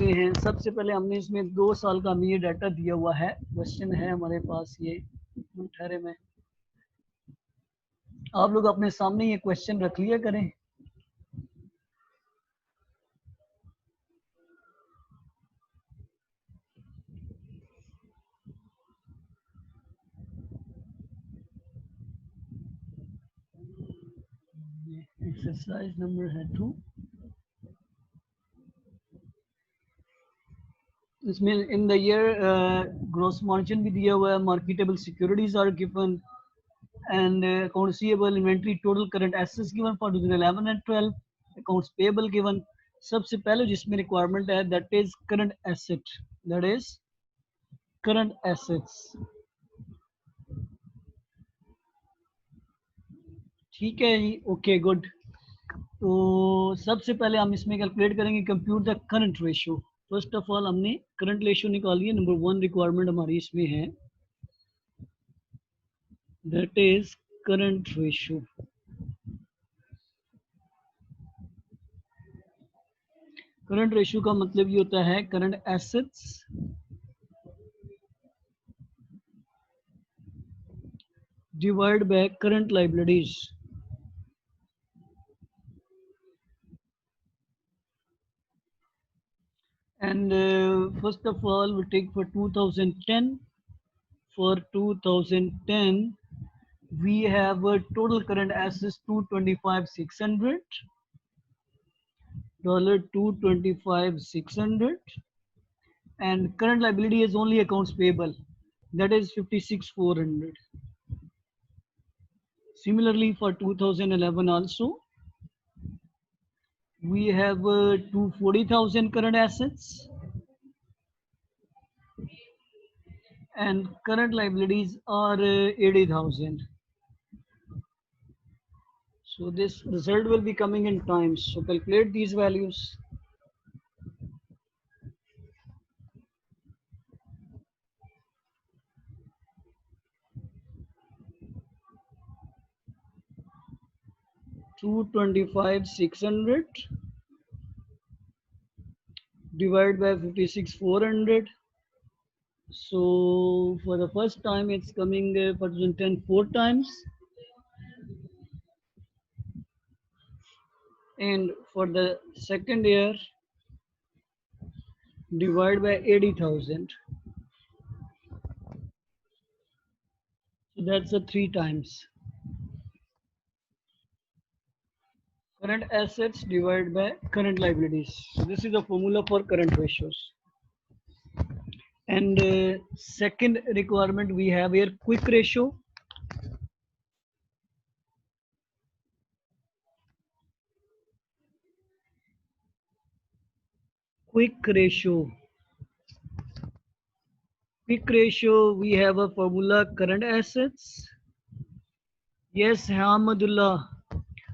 इसमें हैं, सबसे पहले हमने इसमें 2 साल का हमें ये डाटा दिया हुआ है। क्वेश्चन है हमारे पास ये, ठहरे में आप लोग अपने सामने ये क्वेश्चन रख लिया करें। एक्सरसाइज नंबर है 2। इसमें in the year gross margin भी दिया हुआ है, marketable securities are given and accounts receivable, inventory, total current assets given for 2011 and 12, accounts payable given। सबसे पहले जिसमें रिक्वायरमेंट है that is current asset, that is current assets। ठीक है जी, ओके गुड। तो सबसे पहले हम इसमें कैलकुलेट करेंगे compute the current ratio. First of all हमने करंट रेशियो निकाली है। नंबर 1 रिक्वायरमेंट हमारी इसमें है that is current ratio। Current ratio का मतलब ये होता है current assets divide by current liabilities. And first of all we take for 2010, for 2010 we have a total current assets 225,600 $225,600, and current liability is only accounts payable, that is 56,400। Similarly for 2011 also we have 240,000 current assets and current liabilities are 80,000। So this result will be coming in times, so calculate these values। 225,600 divided by 56,400। So for the first time it's coming for 2010 4 times, and for the second year divided by 80,000, so that's a 3 times। Current assets divided by current liabilities, so this is the formula for current ratios। And second requirement we have here quick ratio। Quick ratio, we have a formula current assets। Yes Hamadullah,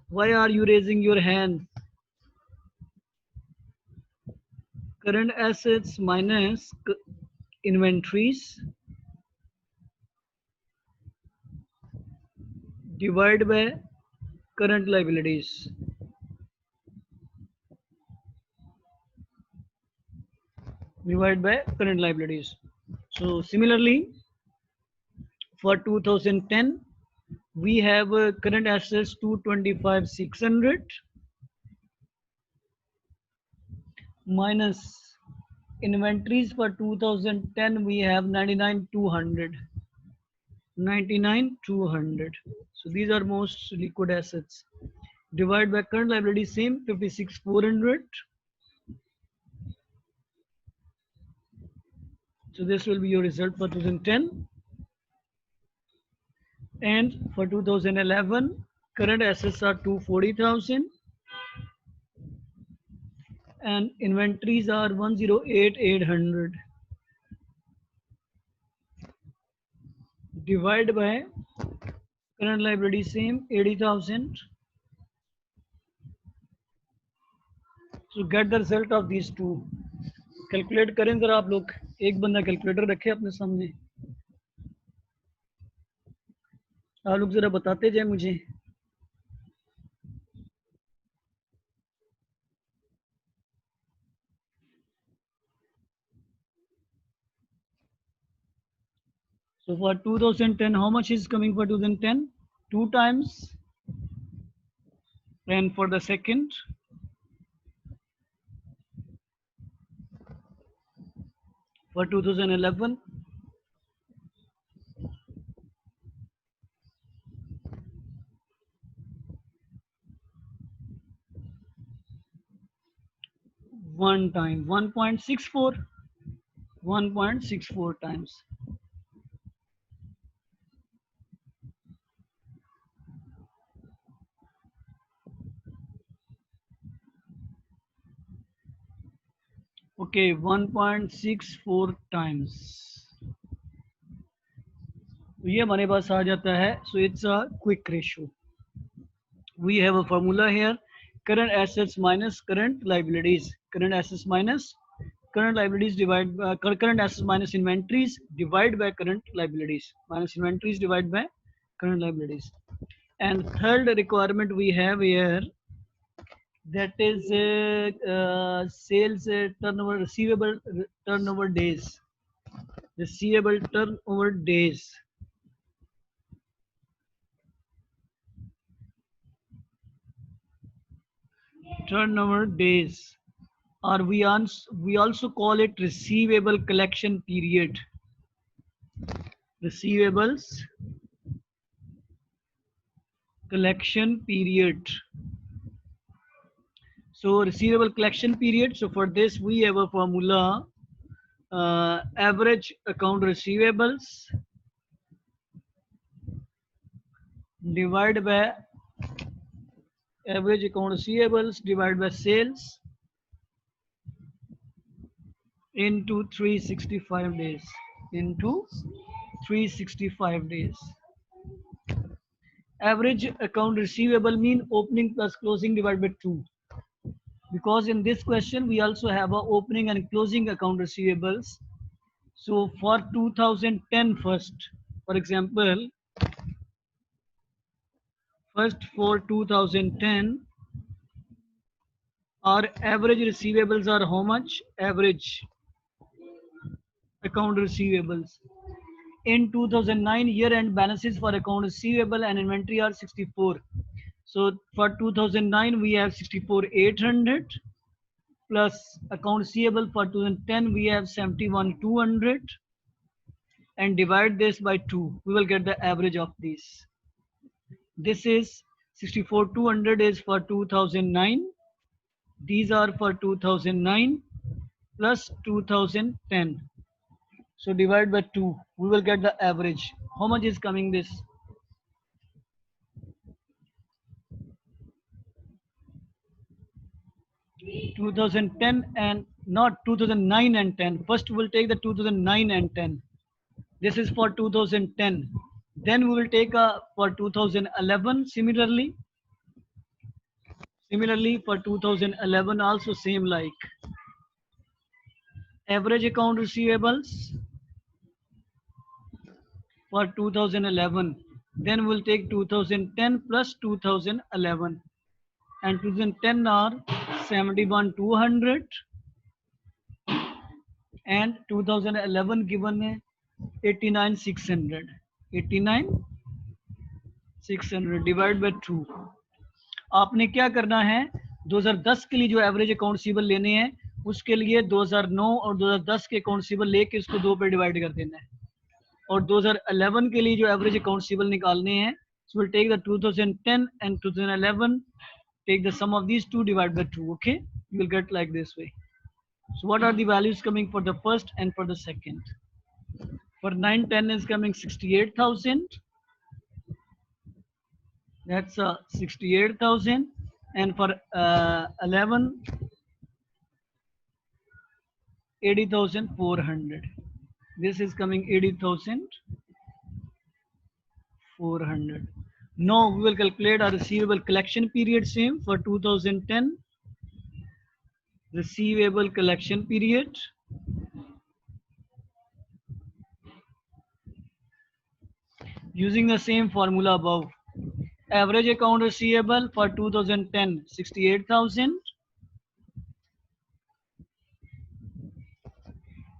why are you raising your hand? Current assets minus inventories divided by current liabilities। So similarly for 2010 we have current assets 225,600 minus inventories for 2010 we have 99,200। So these are most liquid assets, divided by current liability same 56,400। So this will be your result for 2010। And for 2011 current assets are 240,000 and inventories are 108,800 divided by current liability same 80,000। So get the result of these two। Calculate करें जरा आप लोग, एक बंदा calculator रखे अपने सामने, आप लोग जरा बताते जाए मुझे। So for 2010, how much is coming for 2010? 2 times. And for the second, for 2011, one time, 1.64, 1.64 times. Okay, 1.64 times. तो ये हमारे पास आ जाता है. So it's a quick ratio. We have a formula here: current assets minus current liabilities. Current assets minus current liabilities divide by current assets minus inventories divide by current liabilities, minus inventories divide by current liabilities. And third requirement we have here, that is sales turnover, receivable turnover days. Receivable turnover days. Turnover days, or we also call it receivable collection period. Receivables collection period. So receivable collection period. So for this we have a formula: average account receivables divided by average account receivables divided by sales into 365 days. Into 365 days. Average account receivable mean opening plus closing divided by 2. Because in this question we also have a opening and closing account receivables. So for 2010 first, for example, first for 2010, our average receivables are how much? Average account receivables. In 2009, year-end balances for account receivable and inventory are 64. So for 2009, we have 64,800 plus account receivable. For 2010, we have 71,200, and divide this by 2. We will get the average of these. This is 64,200 is for 2009. These are for 2009 plus 2010. So divide by 2. We will get the average. How much is coming this? (2010) and not 2009 and 10. First we will take the 2009 and 10. This is for 2010. Then we will take for 2011 similarly. Similarly for 2011 also same like average account receivables for 2011. Then we'll take 2010 plus 2011, and 2010 are 71,200 and 2011 given 89,600. 89,600 divide by 2. आपने क्या करना है, 2010 के लिए जो average account receivable लेने हैं उसके लिए 2009 और 2010 के अकाउंट रिसीवेबल लेके उसको 2 पे डिवाइड कर देना है. और 2011 के लिए जो एवरेज अकाउंट रिसीवेबल निकालने हैं, so we'll take the 2010 and 2011, take the sum of these two, divide by 2. Okay, you will get like this way. So what are the values coming for the first and for the second? For 910 is coming 68,000. That's 68,000, and for 11, 80,400. This is coming 80,400. Now we will calculate our receivable collection period same for 2010. Receivable collection period. Using the same formula above. Average account receivable for 2010, 68,000.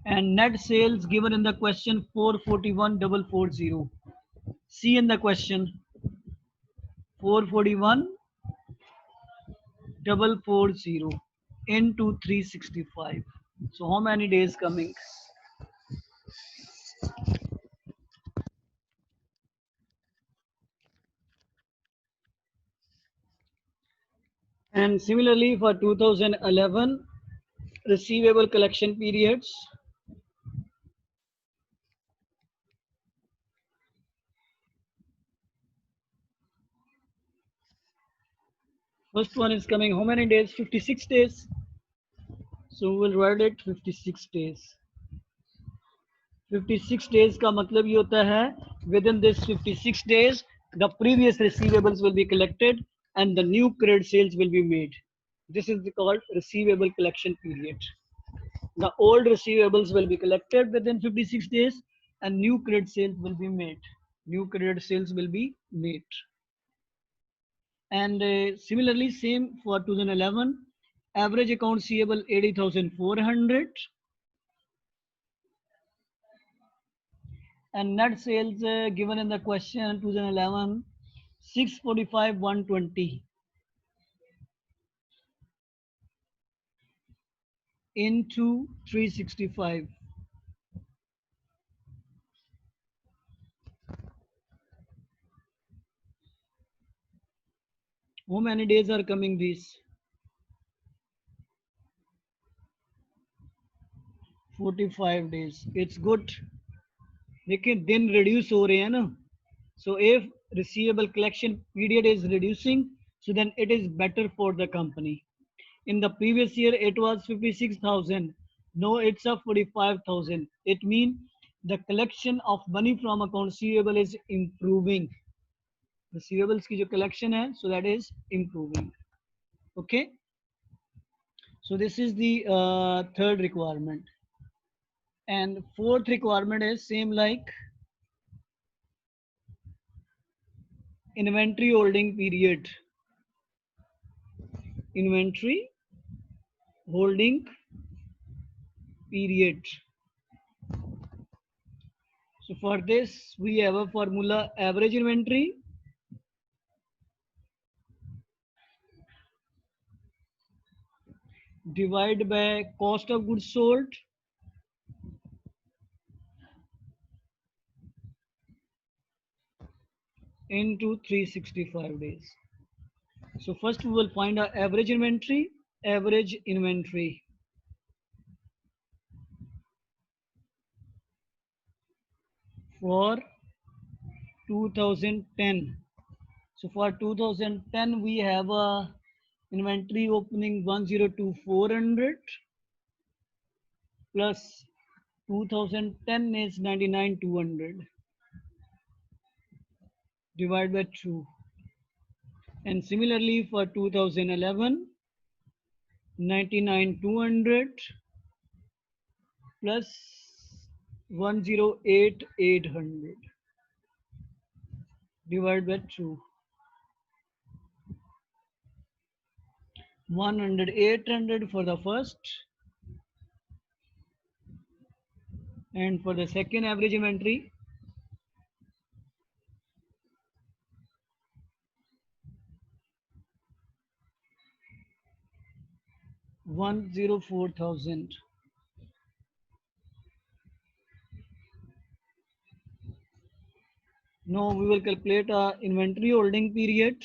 And net sales given in the question 441,440. See in the question 441,440 into 365. So how many days coming? And similarly for 2011 receivable collection periods. First one is coming how many days? 56 days. So we'll write it 56 days. 56 days का मतलब ये होता है within this 56 days the previous receivables will be collected and the new credit sales will be made. This is called receivable collection period. The old receivables will be collected within 56 days and new credit sales will be made. New credit sales will be made. And similarly, same for 2011, average account receivable 80,400 and net sales given in the question 2011 645 120 into 365. How many days are coming these? 45 days. It's good. लेकिन दिन reduce हो रहे हैं ना. So if receivable collection period is reducing, so then it is better for the company. In the previous year, it was 56,000. No, it's a 45,000. It means the collection of money from account receivable is improving. Receivables की जो collection है, so that is improving. Okay. So this is the third requirement. And fourth requirement is same like inventory holding period. Inventory holding period. So for this, we have a formula average inventory divided by cost of goods sold into 365 days. So first we will find our average inventory for 2010. So for 2010 we have a inventory opening 102,400 plus 2010 is 99,200 divided by 2. And similarly for 2011 99,200 plus 108,800 divided by 2. 108,800 for the first, and for the second average inventory 104,000. Now we will calculate our inventory holding period.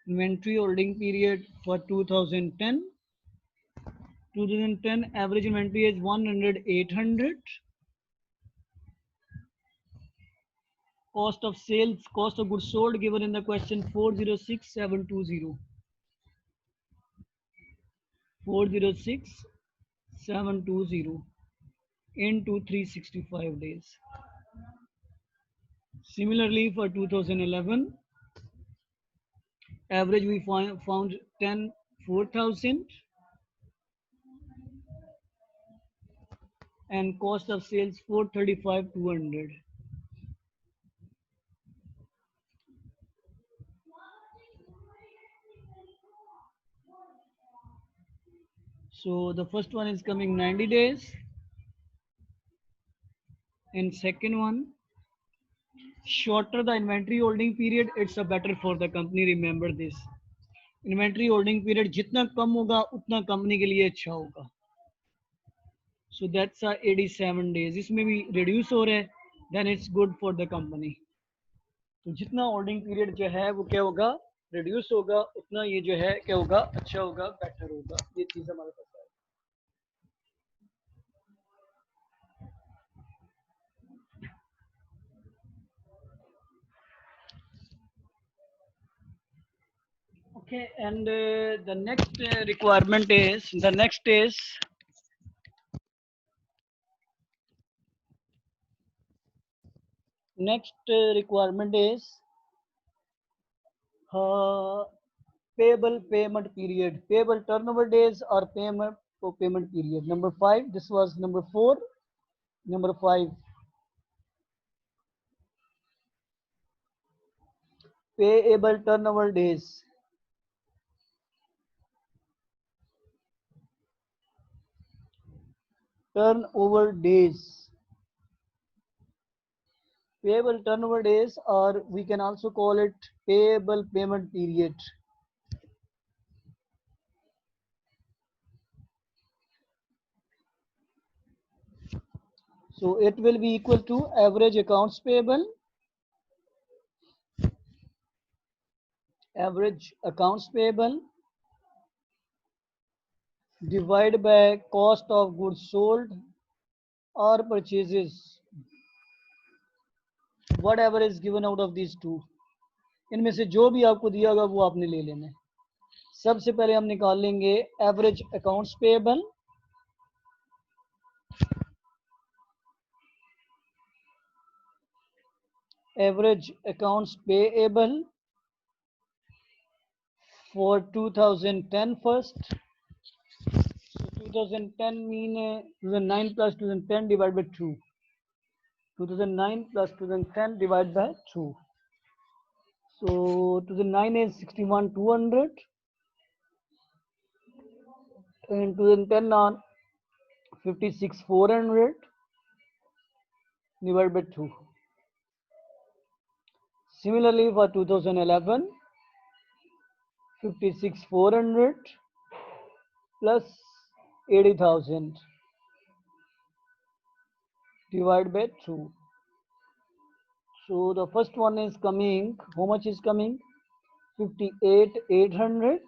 Inventory holding period for 2010. 2010 average inventory is 108,800. Cost of sales, cost of goods sold given in the question 406,720. 406,720 into 365 days. Similarly for 2011, average we found 4,000 and cost of sales 435,200. So the first one is coming 90 days, and second one, shorter the inventory holding period, it's a better for the company. Remember this. Inventory holding period जितना कम होगा उतना company के लिए अच्छा होगा. So that's 87 days. इसमें भी reduce हो रहा है, then it's good for the company. तो जितना होल्डिंग पीरियड जो है वो क्या होगा, रिड्यूस होगा, उतना ये जो है क्या होगा, अच्छा होगा, बेटर होगा. ये चीज हमारे पास है. Okay, and the next requirement is requirement is payable payment period, payable turnover days or payment period. Number 5, this was number 4. Number 5, payable turnover days. Turnover days. Payable turnover days, or we can also call it payable payment period. So it will be equal to average accounts payable, divided by cost of goods sold or purchases, whatever is given out of these two. इनमें से जो भी आपको दिया होगा वो आपने ले लेना है. सबसे पहले हम निकाल लेंगे average accounts payable. Average accounts payable for 2010 first. So 2010 mean 2009 plus 2010 divided by 2. 2009 plus 2010 divided by 2. So 2009 is 61,200 and 2010 on 56,400 divided by 2. Similarly for 2011, 56,400 plus 80,000 divided by 2. So the first one is coming, how much is coming? 58,800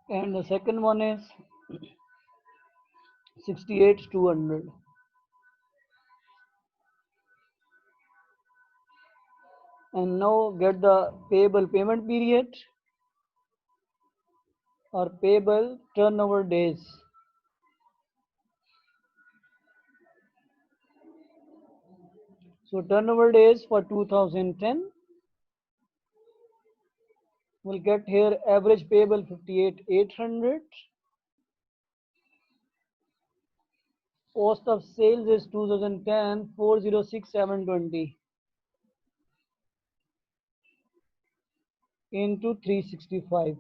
and the second one is 68,200. And now get the payable payment period or payable turnover days. So turnover days for 2010, we'll get here average payable 58,800. Cost of sales is 2010 406,720 into 365.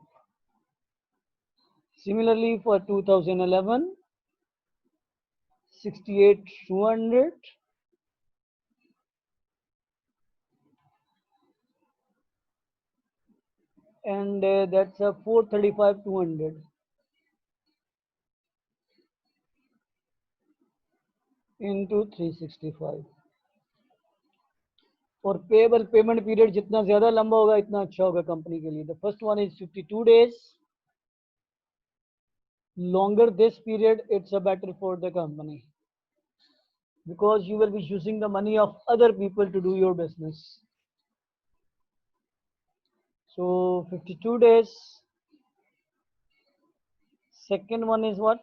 Similarly for 2011, 68,200 and that's a 435,200 into 365. और payable payment period जितना ज्यादा लंबा होगा इतना अच्छा होगा company के लिए. The first one is 52 days. Longer this period, it's a better for the company because you will be using the money of other people to do your business. So 52 days. Second one is what?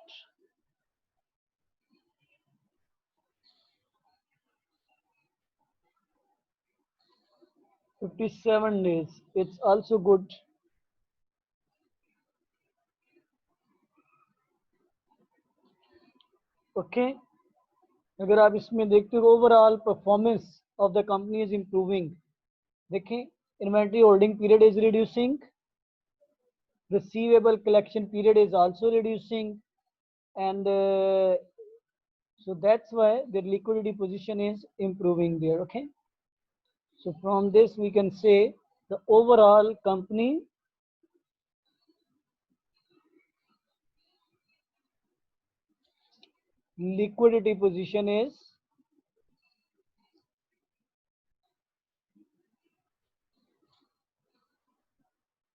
57 days. It's also good. Okay. अगर आप इसमें देखते हो overall performance of the company is improving. देखें Inventory holding period is reducing. Receivable collection period is also reducing, and so that's why the liquidity position is improving there. Okay. So from this we can say the overall company liquidity position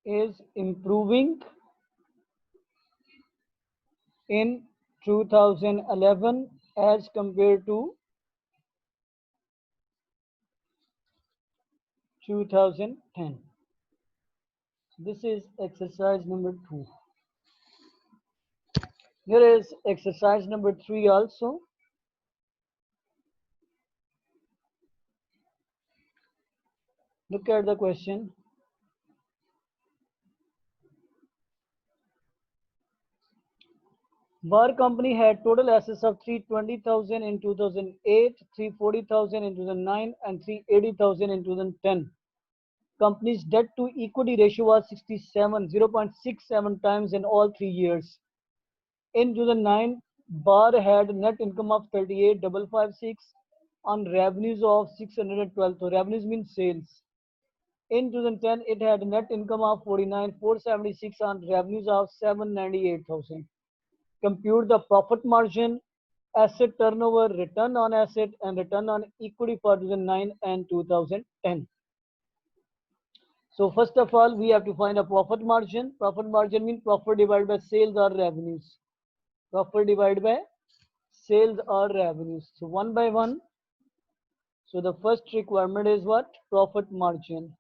is improving in 2011 as compared to 2010. This is exercise number 2. Here is exercise number 3 also. Look at the question. Bar company had total assets of 320,000 in 2008, 340,000 in 2009, and 380,000 in 2010. Company's debt to equity ratio was 0.67 times in all 3 years. In 2009, Bar had net income of 38,556 on revenues of 612. So revenues means sales. In 2010, it had net income of 49,476 on revenues of 798,000. Compute the profit margin, asset turnover, return on asset, and return on equity for 2009 and 2010. So first of all, we have to find a profit margin. Profit margin means profit divided by sales or revenues. Profit divided by sales or revenues. So one by one. So the first requirement is what? Profit margin.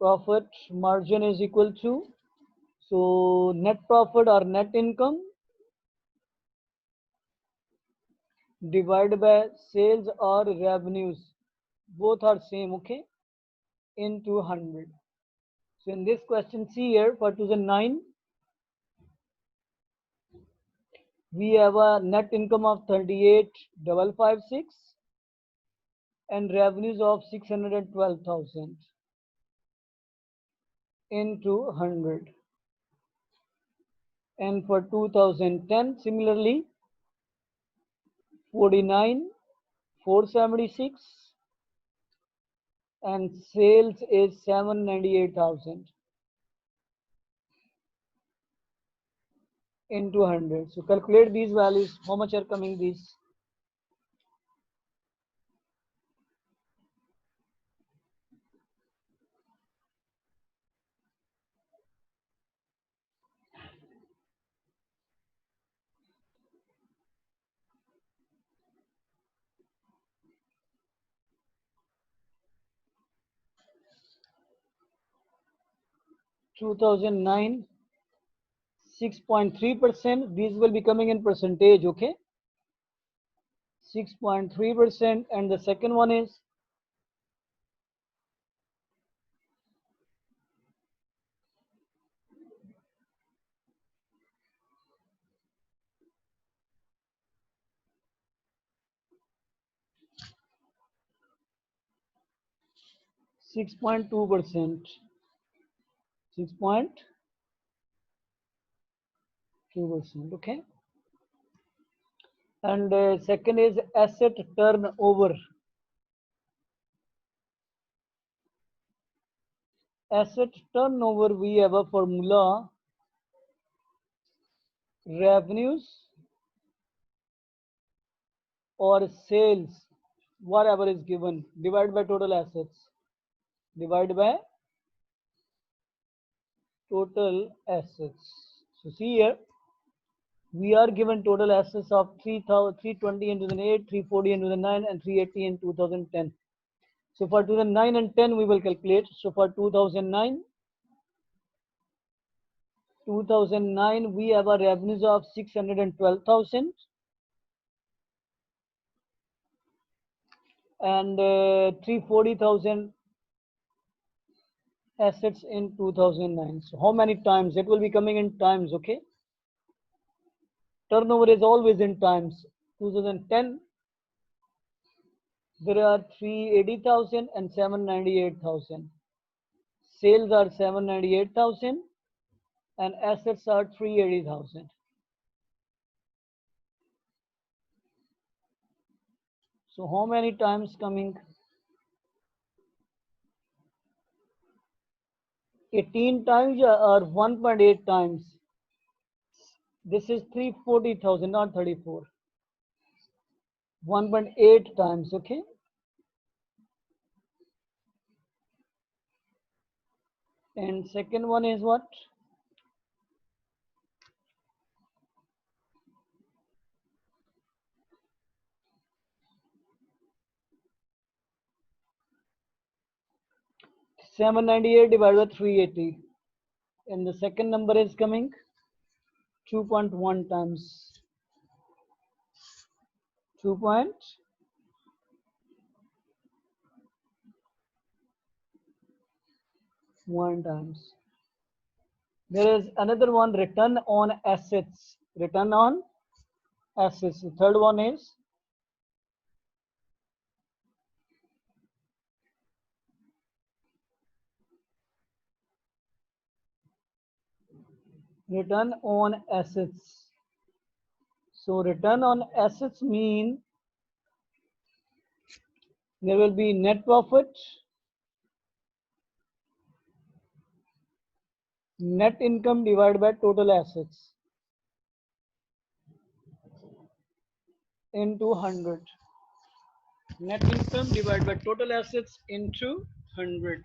Profit margin is equal to, so net profit or net income divided by sales or revenues. Both are same, okay? Into 100. So in this question, see here for 2009, we have a net income of 38,556 and revenues of 612,000 into 100. And for 2010, similarly, 49,476 and sales is 798,000 into 100. So calculate these values. How much are coming these? Two thousand nine, 6.3%. These will be coming in percentage, okay? 6.3%. And the second one is 6.2%. 6.2%, okay? And second is asset turnover. Asset turnover, we have a formula, revenues or sales, whatever is given, divided by total assets, divided by total assets. So see here, we are given total assets of 320 in 2008, 340 in 2009, and 380 in 2010. So for 2009 and 10, we will calculate. So for 2009, we have a revenues of 612,000 and 340,000 assets in 2009. So how many times? It will be coming in times, okay? Turnover is always in times. 2010, There are 380,000 and 798,000. Sales are 798,000 and assets are 380,000. So how many times coming? 18 times or 1.8 times? This is 340,000, not 34. 1.8 times, okay? And second one is what? $798 divided by 380. And the second number is coming 2.1 times. 2.1 times. There is another one, return on assets. Return on assets. The third one is return on assets. So return on assets mean there will be net profit, net income divided by total assets into 100. Net income divided by total assets into 100.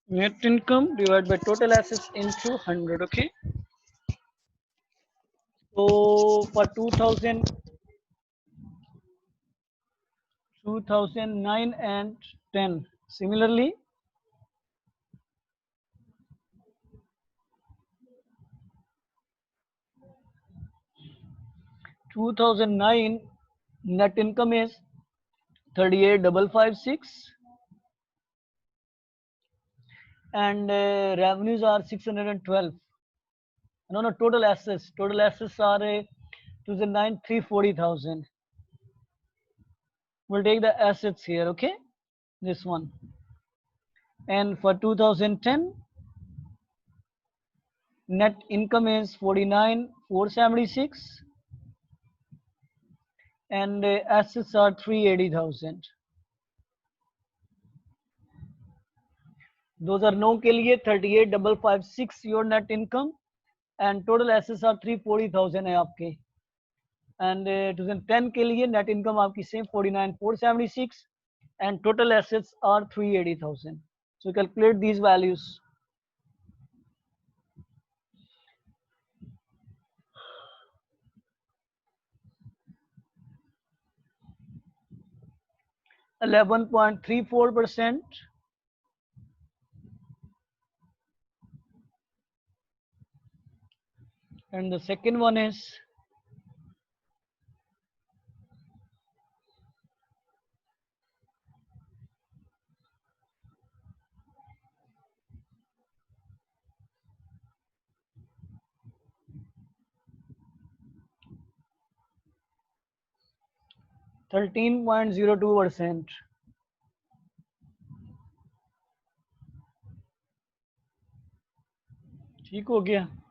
Net income divided by total assets into 100. Okay. So for 2009 and 10, similarly, 2009 net income is 38,556 and revenues are 612. No, total assets. Total assets are 2009 340,000. We'll take the assets here, okay? This one. And for 2010, net income is 49,476 and assets are 380,000. Those are no के लिए 38,556 your net income and total assets are 340,000 है आपके. And 2010 के लिए net income आपकी same 49,476 and total assets are 380,000. So calculate these values. %11.34%. And the second one is 13.02%. ठीक हो गया.